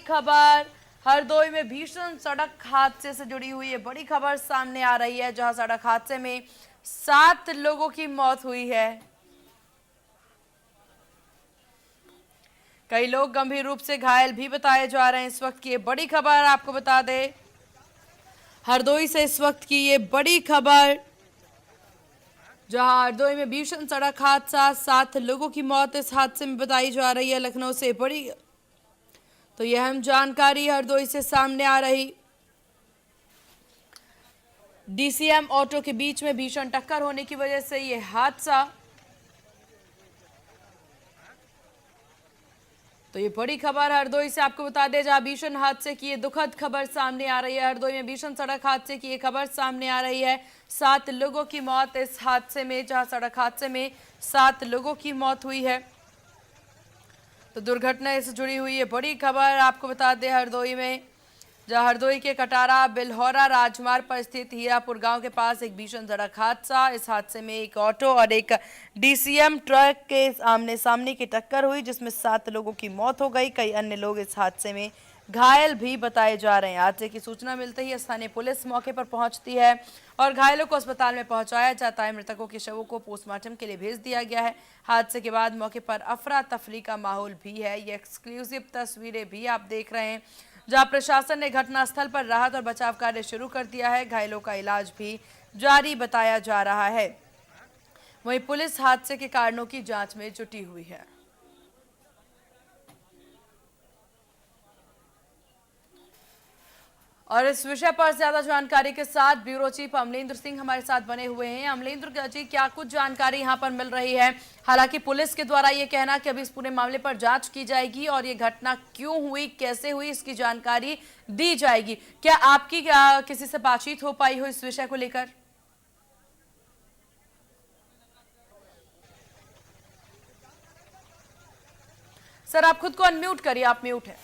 खबर हरदोई में भीषण सड़क हादसे से जुड़ी हुई है। बड़ी खबर सामने आ रही है, जहां सड़क हादसे में 7 लोगों की मौत हुई है। कई लोग गंभीर रूप से घायल भी बताए जा रहे हैं। इस वक्त की ये बड़ी खबर आपको बता दें, हरदोई से इस वक्त की ये बड़ी खबर, जहां हरदोई में भीषण सड़क हादसा, 7 लोगों की मौत इस हादसे में बताई जा रही है। लखनऊ से बड़ी तो यह अहम जानकारी हरदोई से सामने आ रही। डीसीएम ऑटो के बीच में भीषण टक्कर होने की वजह से यह हादसा। तो ये बड़ी खबर हरदोई से आपको बता दें, जहां भीषण हादसे की ये दुखद खबर सामने आ रही है। हरदोई में भीषण सड़क हादसे की ये खबर सामने आ रही है। 7 लोगों की मौत इस हादसे में, जहां सड़क हादसे में 7 लोगों की मौत हुई है। तो दुर्घटना से जुड़ी हुई ये बड़ी खबर आपको बता दें, हरदोई में, जहां हरदोई के कटारा बिल्हौरा राजमार्ग पर स्थित हीरापुर गांव के पास एक भीषण सड़क हादसा। इस हादसे में एक ऑटो और एक डीसीएम ट्रक के आमने सामने की टक्कर हुई, जिसमें 7 लोगों की मौत हो गई। कई अन्य लोग इस हादसे में घायल भी बताए जा रहे हैं। हादसे की सूचना मिलते ही स्थानीय पुलिस मौके पर पहुंचती है और घायलों को अस्पताल में पहुंचाया जाता है। मृतकों के शवों को पोस्टमार्टम के लिए भेज दिया गया है। हादसे के बाद मौके पर अफरा तफरी का माहौल भी है। ये एक्सक्लूसिव तस्वीरें भी आप देख रहे हैं, जहां प्रशासन ने घटनास्थल पर राहत और बचाव कार्य शुरू कर दिया है। घायलों का इलाज भी जारी बताया जा रहा है। वहीं पुलिस हादसे के कारणों की जांच में जुटी हुई है। और इस विषय पर ज्यादा जानकारी के साथ ब्यूरो चीफ अमलेंद्र सिंह हमारे साथ बने हुए हैं। अमलेंद्र जी, क्या कुछ जानकारी यहां पर मिल रही है? हालांकि पुलिस के द्वारा यह कहना कि अभी इस पूरे मामले पर जांच की जाएगी और ये घटना क्यों हुई, कैसे हुई, इसकी जानकारी दी जाएगी। क्या आपकी किसी से बातचीत हो पाई हो इस विषय को लेकर? सर, आप खुद को अनम्यूट करिए, आप म्यूट है।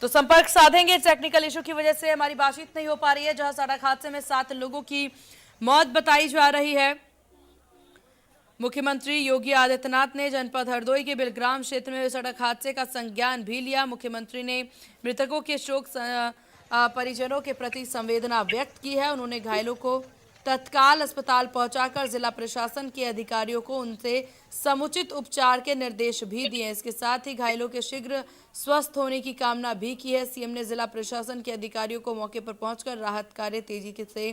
तो संपर्क साधेंगे, टेक्निकल इशू की वजह से हमारी बातचीत नहीं हो पा रही है। जहां सड़क हादसे में 7 लोगों की मौत बताई जा रही है। मुख्यमंत्री योगी आदित्यनाथ ने जनपद हरदोई के बिलग्राम क्षेत्र में सड़क हादसे का संज्ञान भी लिया। मुख्यमंत्री ने मृतकों के शोक परिजनों के प्रति संवेदना व्यक्त की है। उन्होंने घायलों को तत्काल अस्पताल पहुंचाकर जिला प्रशासन के अधिकारियों को उनसे समुचित उपचार के निर्देश भी दिए। इसके साथ ही घायलों के शीघ्र स्वस्थ होने की कामना भी की है। सीएम ने जिला प्रशासन के अधिकारियों को मौके पर पहुंचकर राहत कार्य तेजी से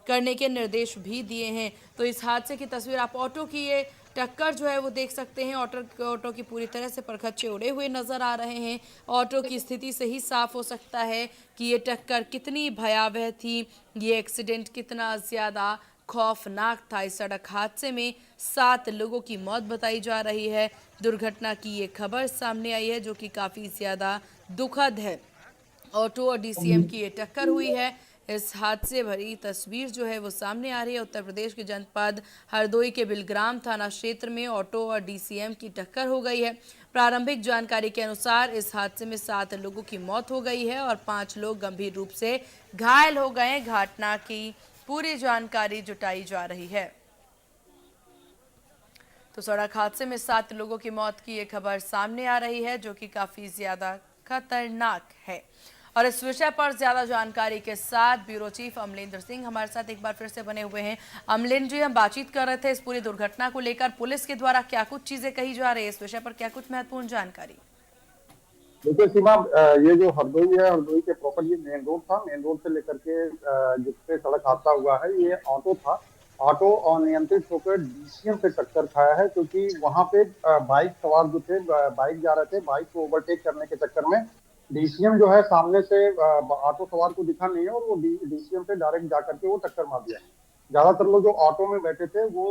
करने के निर्देश भी दिए हैं। तो इस हादसे की तस्वीर आप ऑटो की ये टक्कर जो है वो देख सकते हैं। ऑटो की पूरी तरह से परखच्चे उड़े हुए नजर आ रहे हैं। ऑटो की स्थिति से ही साफ हो सकता है कि ये टक्कर कितनी भयावह थी, ये एक्सीडेंट कितना ज्यादा खौफनाक था। इस सड़क हादसे में 7 लोगों की मौत बताई जा रही है। दुर्घटना की ये खबर सामने आई है, जो कि काफी ज्यादा दुखद है। ऑटो और डीसीएम की ये टक्कर हुई है। इस हादसे भरी तस्वीर जो है वो सामने आ रही है। उत्तर प्रदेश के जनपद हरदोई के बिलग्राम थाना क्षेत्र में ऑटो और डीसीएम की टक्कर हो गई है। प्रारंभिक जानकारी के अनुसार इस हादसे में 7 लोगों की मौत हो गई है और 5 लोग गंभीर रूप से घायल हो गए। घटना की पूरी जानकारी जुटाई जा रही है। तो सड़क हादसे में 7 लोगों की मौत की ये खबर सामने आ रही है, जो कि काफी ज्यादा खतरनाक है। और इस विषय पर ज्यादा जानकारी के साथ ब्यूरो चीफ अमलेंद्र सिंह हमारे साथ एक बार फिर से बने हुए हैं। अमलेंद्र जी, हम बातचीत कर रहे थे इस पूरी दुर्घटना को लेकर, पुलिस के द्वारा क्या कुछ चीजें कही जा रही है, इस विषय पर क्या कुछ महत्वपूर्ण जानकारी? देखिए सीमा, ये जो हरदोई है, हरदोई के प्रॉपर ये मेन रोड था। मेन रोड से लेकर के जिसपे सड़क हादसा हुआ है, ये ऑटो था। ऑटो अनियंत्रित होकर डीसीएम से टक्कर खाया है, क्योंकि वहां पे बाइक सवार जो थे, बाइक जा रहे थे, बाइक को ओवरटेक करने के चक्कर में डीसीएम जो है सामने से ऑटो सवार को दिखा नहीं है और वो डीसीएम से डायरेक्ट जाकर के वो टक्कर मार दिया। ज्यादातर लोग जो ऑटो में बैठे थे वो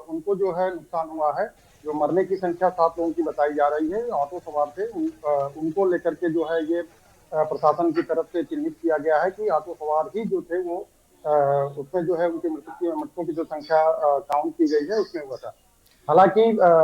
उनको जो है नुकसान हुआ है। जो मरने की संख्या 7 लोगों की बताई जा रही है, ऑटो सवार थे। उनको लेकर के जो है ये प्रशासन की तरफ से चिन्हित किया गया है कि ऑटो सवार ही जो थे वो उसमें जो है उनकी मृतकों की जो संख्या काउंट की गई है उसमें हुआ था। हालांकि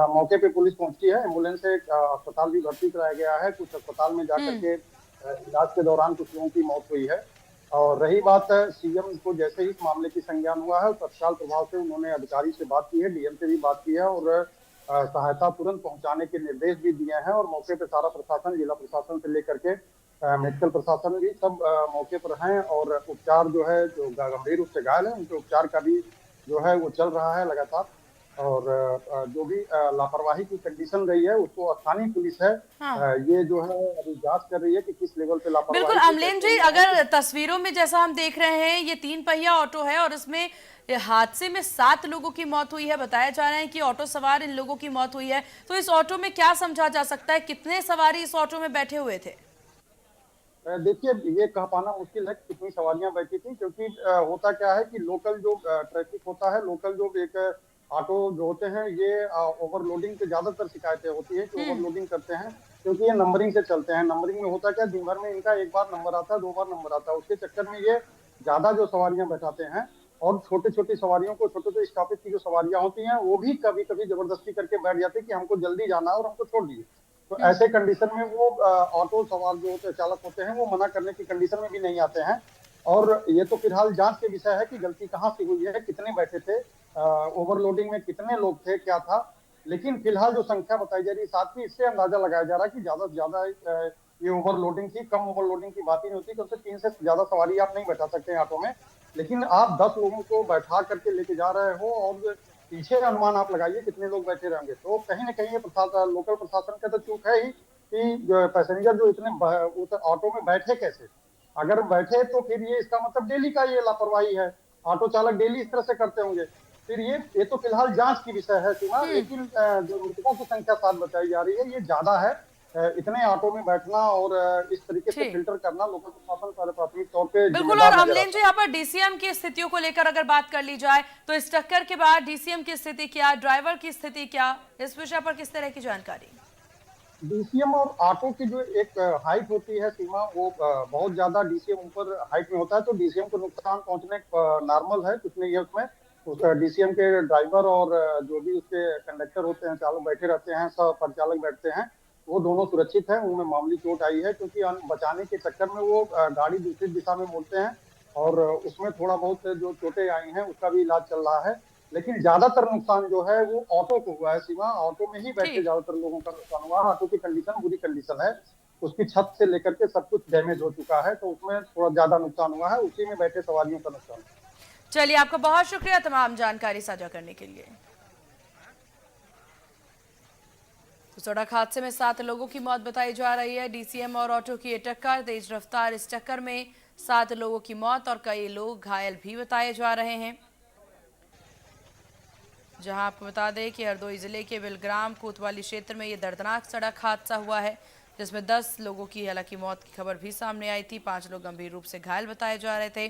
मौके पे पुलिस पहुंची है, एम्बुलेंस से अस्पताल भी भर्ती कराया गया है। कुछ अस्पताल में जाकर के इलाज के दौरान कुछ लोगों की मौत हुई है। और रही बात सीएम को जैसे ही इस मामले की संज्ञान हुआ है, तत्काल प्रभाव से उन्होंने अधिकारी से बात की है, डीएम से भी बात की है और सहायता तुरंत पहुंचाने के निर्देश भी दिए हैं। और मौके पर सारा प्रशासन, जिला प्रशासन से लेकर के मेडिकल प्रशासन भी सब मौके पर हैं। और उपचार जो है, जो गंभीर रूप से घायल है उनके उपचार का भी जो है वो चल रहा है लगातार। और जो भी लापरवाही की कंडीशन रही है उसको स्थानीय पुलिस है हाँ, ये जो है अभी जांच कर रही है कि किस लेवल पे बिल्कुल लापरवाही थी, अमलेन कैसे जी, हुआ है। अगर तस्वीरों में जैसा हम देख रहे हैं, ये 3 पहिया ऑटो है और इसमें ये हादसे में 7 लोगों की मौत हुई है। बताया जा रहा है कि ऑटो सवार इन लोगों की मौत हुई है। तो इस ऑटो में क्या समझा जा सकता है, कितने सवारी इस ऑटो में बैठे हुए थे? देखिए, ये कह पाना मुश्किल है कि कितनी सवारियां बैठी थी, क्योंकि होता क्या है कि लोकल जो ट्रैफिक होता है, लोकल जो एक ऑटो जो होते हैं, ये ओवरलोडिंग की ज्यादातर शिकायतें होती है कि हम्म। ओवरलोडिंग करते हैं, क्योंकि ये नंबरिंग से चलते हैं। नंबरिंग में होता क्या, दिन भर में इनका एक बार नंबर आता है, 2 बार नंबर आता है, उसके चक्कर में ये ज्यादा जो सवारियां बैठाते हैं। और छोटी छोटी सवारियों को, छोटे छोटे स्टॉपेज की जो सवारियां होती हैं, वो भी कभी कभी जबरदस्ती करके बैठ जाती है कि हमको जल्दी जाना है और हमको छोड़ दीजिए। तो हम्म। ऐसे कंडीशन में वो ऑटो सवार जो होते चालक होते हैं, वो मना करने की कंडीशन में भी नहीं आते हैं। और ये तो फिलहाल जांच के विषय है कि गलती कहाँ से हुई है, कितने बैठे थे, ओवरलोडिंग में कितने लोग थे, क्या था। लेकिन फिलहाल जो संख्या बताई जा रही है 7 की, इससे अंदाजा लगाया जा रहा है कि ज्यादा से ज्यादा ये ओवरलोडिंग थी। कम ओवरलोडिंग की बात ही नहीं होती, क्योंकि 3 से ज्यादा सवारी आप नहीं बैठा सकते हैं ऑटो में। लेकिन आप 10 लोगों को बैठा करके लेके जा रहे हो और पीछे अनुमान आप लगाइए कितने लोग बैठे रहेंगे। तो कहीं ना कहीं ये प्रशासन, लोकल प्रशासन का तो चूक है ही कि पैसेंजर जो इतने ऑटो में बैठे कैसे। अगर बैठे तो फिर ये इसका मतलब डेली का ये लापरवाही है, ऑटो चालक डेली इस तरह से करते होंगे। फिर ये तो फिलहाल जांच की विषय है सीमा। हम्म। लेकिन जो मृतकों की संख्या 7 बताई जा रही है, ये ज्यादा है। इतने ऑटो में बैठना और इस तरीके से ठीक, फिल्टर करना लोकल प्रशासन पहले प्राथमिक तौर पे बिल्कुल। और जिम्मेदार नजर अमलेन आता जी, है। यहाँ पर डीसीएम की स्थितियों को लेकर अगर बात कर ली जाए, तो इस टक्कर के बाद डीसीएम की स्थिति क्या, ड्राइवर की स्थिति क्या, इस विषय पर किस तरह की जानकारी? डीसीएम और ऑटो की जो एक हाइट होती है सीमा, वो बहुत ज्यादा डीसीएम ऊपर हाइट में होता है, तो डीसीएम को नुकसान पहुंचने नॉर्मल है, कुछ नहीं है उसमें। उस डीसीएम के ड्राइवर और जो भी उसके कंडक्टर होते हैं, चालक बैठे रहते हैं, सब परिचालक बैठते हैं, वो दोनों सुरक्षित हैं। उनमें मामूली चोट आई है, क्योंकि बचाने के चक्कर में वो गाड़ी दूसरी दिशा में मोड़ते हैं और उसमें थोड़ा बहुत जो चोटें आई हैं उसका भी इलाज चल रहा है। लेकिन ज्यादातर नुकसान जो है वो ऑटो को हुआ है सीमा। ऑटो में ही बैठे ठीक। ज्यादातर लोगों का नुकसान हुआ है। ऑटो की कंडीशन बुरी कंडीशन है, उसकी छत से लेकर के सब कुछ डैमेज हो चुका है, तो उसमें थोड़ा ज्यादा नुकसान हुआ है, उसी में बैठे सवारियों का नुकसान। चलिए, आपका बहुत शुक्रिया तमाम जानकारी साझा करने के लिए। तो सड़क हादसे में 7 लोगों की मौत बताई जा रही है। डीसीएम और ऑटो की ये टक्कर, तेज रफ्तार इस टक्कर में 7 लोगों की मौत और कई लोग घायल भी बताए जा रहे हैं। जहां आपको बता दें कि हरदोई जिले के बिलग्राम कोतवाली क्षेत्र में ये दर्दनाक सड़क हादसा हुआ है, जिसमें 10 लोगों की हालांकि मौत की खबर भी सामने आई थी। 5 लोग गंभीर रूप से घायल बताए जा रहे थे।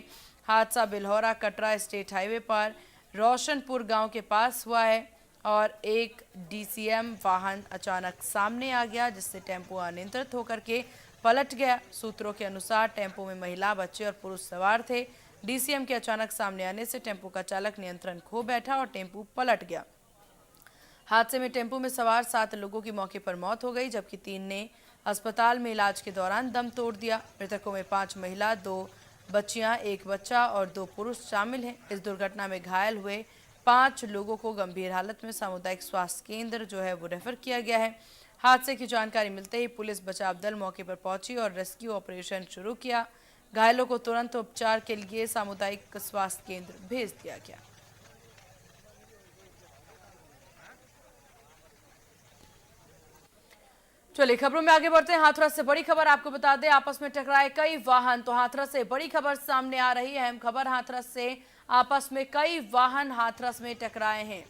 हादसा बिल्हौरा कटरा स्टेट हाईवे पर रोशनपुर गांव के पास हुआ है और एक डीसीएम वाहन अचानक सामने आ गया, जिससे टेम्पो अनियंत्रित होकर के पलट गया। सूत्रों के अनुसार टेम्पो में महिला, बच्चे और पुरुष सवार थे। डीसीएम के अचानक सामने आने से टेम्पो का चालक नियंत्रण खो बैठा और टेम्पो पलट गया। हादसे में टेम्पो में सवार 7 लोगों की मौके पर मौत हो गई, जबकि 3 ने अस्पताल में इलाज के दौरान दम तोड़ दिया। मृतकों में 5 महिला, 2 बच्चियां, 1 बच्चा और 2 पुरुष शामिल हैं। इस दुर्घटना में घायल हुए 5 लोगों को गंभीर हालत में सामुदायिक स्वास्थ्य केंद्र जो है वो रेफर किया गया है। हादसे की जानकारी मिलते ही पुलिस बचाव दल मौके पर पहुंची और रेस्क्यू ऑपरेशन शुरू किया। घायलों को तुरंत उपचार के लिए सामुदायिक स्वास्थ्य केंद्र भेज दिया गया। चलिए, खबरों में आगे बढ़ते हैं। हाथरस से बड़ी खबर आपको बता दें, आपस में टकराए कई वाहन। तो हाथरस से बड़ी खबर सामने आ रही है, अहम खबर हाथरस से। आपस में कई वाहन हाथरस में टकराए हैं,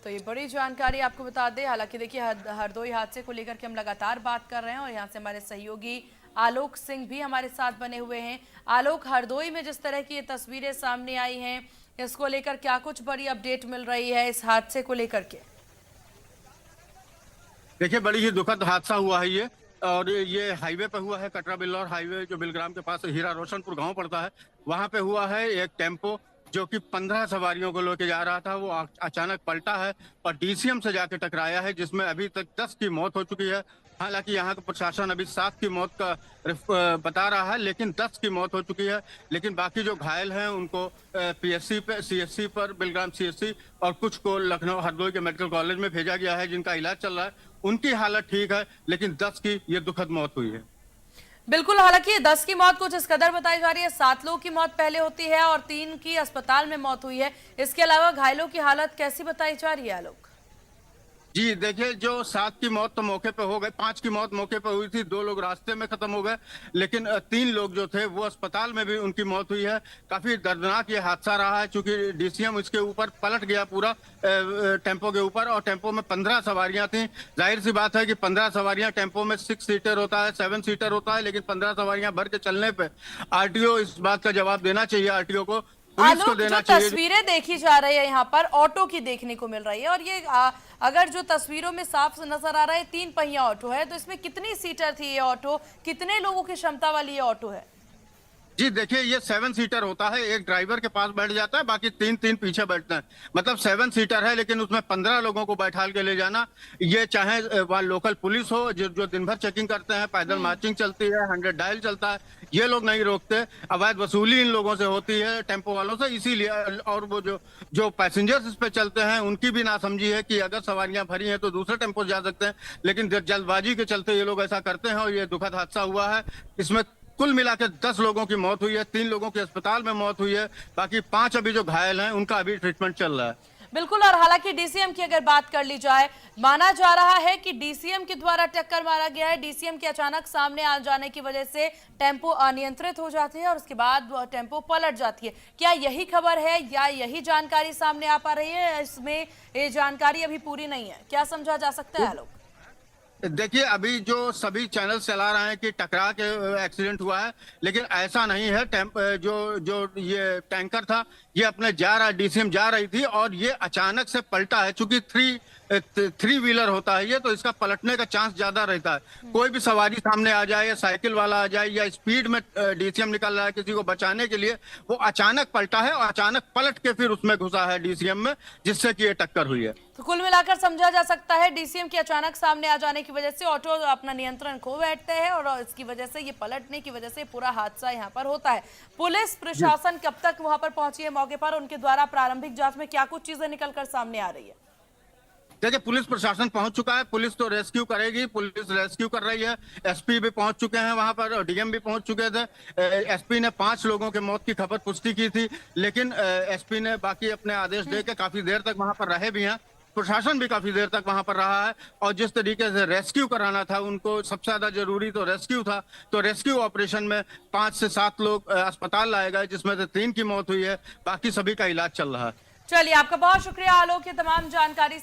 तो ये बड़ी जानकारी आपको बता दें। हालांकि देखिए, हरदोई हादसे को लेकर के हम लगातार बात कर रहे हैं और यहाँ से हमारे सहयोगी आलोक सिंह भी हमारे साथ बने हुए हैं। आलोक, हरदोई में जिस तरह की ये तस्वीरें सामने आई हैं, इसको लेकर क्या कुछ बड़ी अपडेट मिल रही है इस हादसे को लेकर के? देखिए, बड़ी ही दुखद हादसा हुआ है ये। और ये हाईवे पे हुआ है, कटरा बिल्लौर हाईवे, जो बिलग्राम के पास हीरा रोशनपुर गांव पड़ता है, वहां पे हुआ है। एक टेम्पो जो कि 15 सवारियों को लेके जा रहा था, वो अचानक पलटा है और डीसीएम से जाके टकराया है, जिसमें अभी तक 10 की मौत हो चुकी है। हालांकि यहाँ का प्रशासन अभी 7 की मौत का बता रहा है, लेकिन 10 की मौत हो चुकी है। लेकिन बाकी जो घायल हैं उनको पीएससी पे, सीएससी पर, बिलग्राम सीएससी, और कुछ को लखनऊ हरदोई के मेडिकल कॉलेज में भेजा गया है, जिनका इलाज चल रहा है। उनकी हालत ठीक है, लेकिन 10 की ये दुखद मौत हुई है। बिल्कुल, हालांकि 10 की मौत कुछ इस कदर बताई जा रही है, 7 लोगों की मौत पहले होती है और 3 की अस्पताल में मौत हुई है। इसके अलावा घायलों की हालत कैसी बताई जा रही है आलोक? जी देखिए, जो 7 की मौत तो मौके पे हो गए, 5 की मौत मौके पे हुई थी, 2 लोग रास्ते में खत्म हो गए, लेकिन 3 लोग जो थे वो अस्पताल में भी उनकी मौत हुई है। काफी दर्दनाक ये हादसा रहा है, क्योंकि डीसीएम इसके ऊपर पलट गया पूरा टेम्पो के ऊपर, और टेम्पो में 15 सवारियां थी। जाहिर सी बात है कि 15 सवारियां, टेम्पो में 6 सीटर होता है, 7 सीटर होता है, लेकिन 15 सवारियां भर के चलने पे आरटीओ इस बात का जवाब देना चाहिए, आरटीओ को, पुलिस को आलोक, देना जो चाहिए। तस्वीरें देखी जा रही है यहाँ पर ऑटो की देखने को मिल रही है, और ये अगर जो तस्वीरों में साफ नजर आ रहा है 3 पहिया ऑटो है, तो इसमें कितनी सीटर थी ये ऑटो, कितने लोगों की क्षमता वाली ये ऑटो है? जी देखिए, ये 7 सीटर होता है, एक ड्राइवर के पास बैठ जाता है, बाकी 3 पीछे बैठते हैं, मतलब 7 सीटर है, लेकिन उसमें 15 लोगों को बैठाल के ले जाना, ये चाहे वहाँ लोकल पुलिस हो जो दिन भर चेकिंग करते हैं, पैदल मार्चिंग चलती है, 100 डायल चलता है, ये लोग नहीं रोकते। अवैध वसूली इन लोगों से होती है, टेम्पो वालों से, इसीलिए। और वो जो पैसेंजर्स इस पे चलते हैं, उनकी भी नासमझी है कि अगर सवारियां भरी हैं तो दूसरे टेम्पो जा सकते हैं, लेकिन जल्दबाजी के चलते ये लोग ऐसा करते हैं, और ये दुखद हादसा हुआ है। इसमें कुल मिलाकर 10 लोगों की मौत हुई है, 3 लोगों की अस्पताल में मौत हुई है, बाकी 5 अभी जो घायल हैं उनका अभी ट्रीटमेंट चल रहा है। बिल्कुल, और हालांकि डीसीएम की अगर बात कर ली जाए, माना जा रहा है कि डीसीएम के द्वारा टक्कर मारा गया है। डीसीएम के अचानक सामने आ जाने की वजह से टेम्पो अनियंत्रित हो जाती है और उसके बाद टेम्पो पलट जाती है। क्या यही खबर है या यही जानकारी सामने आ पा रही है? इसमें ये जानकारी अभी पूरी नहीं है, क्या समझा जा सकता है आलोक? देखिए, अभी जो सभी चैनल चला रहे हैं कि टकरा के एक्सीडेंट हुआ है, लेकिन ऐसा नहीं है। जो ये टैंकर था, ये अपने डीसीएम जा रही थी, और ये अचानक से पलटा है। चूंकि थ्री व्हीलर होता है ये, तो इसका पलटने का चांस ज्यादा रहता है। कोई भी सवारी सामने आ जाए, या साइकिल वाला आ जाए, या स्पीड में डीसीएम निकल रहा है किसी को बचाने के लिए, वो अचानक पलटा है और अचानक पलट के फिर उसमें घुसा है डीसीएम में, जिससे कि ये टक्कर हुई है। तो कुल मिलाकर समझा जा सकता है डीसीएम के अचानक सामने आ जाने की वजह से ऑटो अपना नियंत्रण खो बैठते हैं, और इसकी वजह से ये पलटने की वजह से पूरा हादसा यहाँ पर होता है। पुलिस प्रशासन कब तक वहां पर पहुंची है मौके पर? उनके द्वारा प्रारंभिक जांच में क्या कुछ चीजें निकलकर सामने आ रही है? देखिए, पुलिस प्रशासन पहुंच चुका है, पुलिस तो रेस्क्यू करेगी, पुलिस रेस्क्यू कर रही है। एसपी भी पहुंच चुके हैं वहां पर, और डीएम भी पहुंच चुके थे। एसपी ने 5 लोगों के मौत की खबर पुष्टि की थी, लेकिन एसपी ने बाकी अपने आदेश देकर काफी देर तक वहां पर रहे भी हैं। प्रशासन भी काफी देर तक वहां पर रहा है, और जिस तरीके से रेस्क्यू कराना था उनको, सबसे ज्यादा जरूरी तो रेस्क्यू था, तो रेस्क्यू ऑपरेशन में 5 से 7 लोग अस्पताल लाए गए, जिसमें से 3 की मौत हुई है, बाकी सभी का इलाज चल रहा है। चलिए, आपका बहुत शुक्रिया आलोक, ये तमाम जानकारी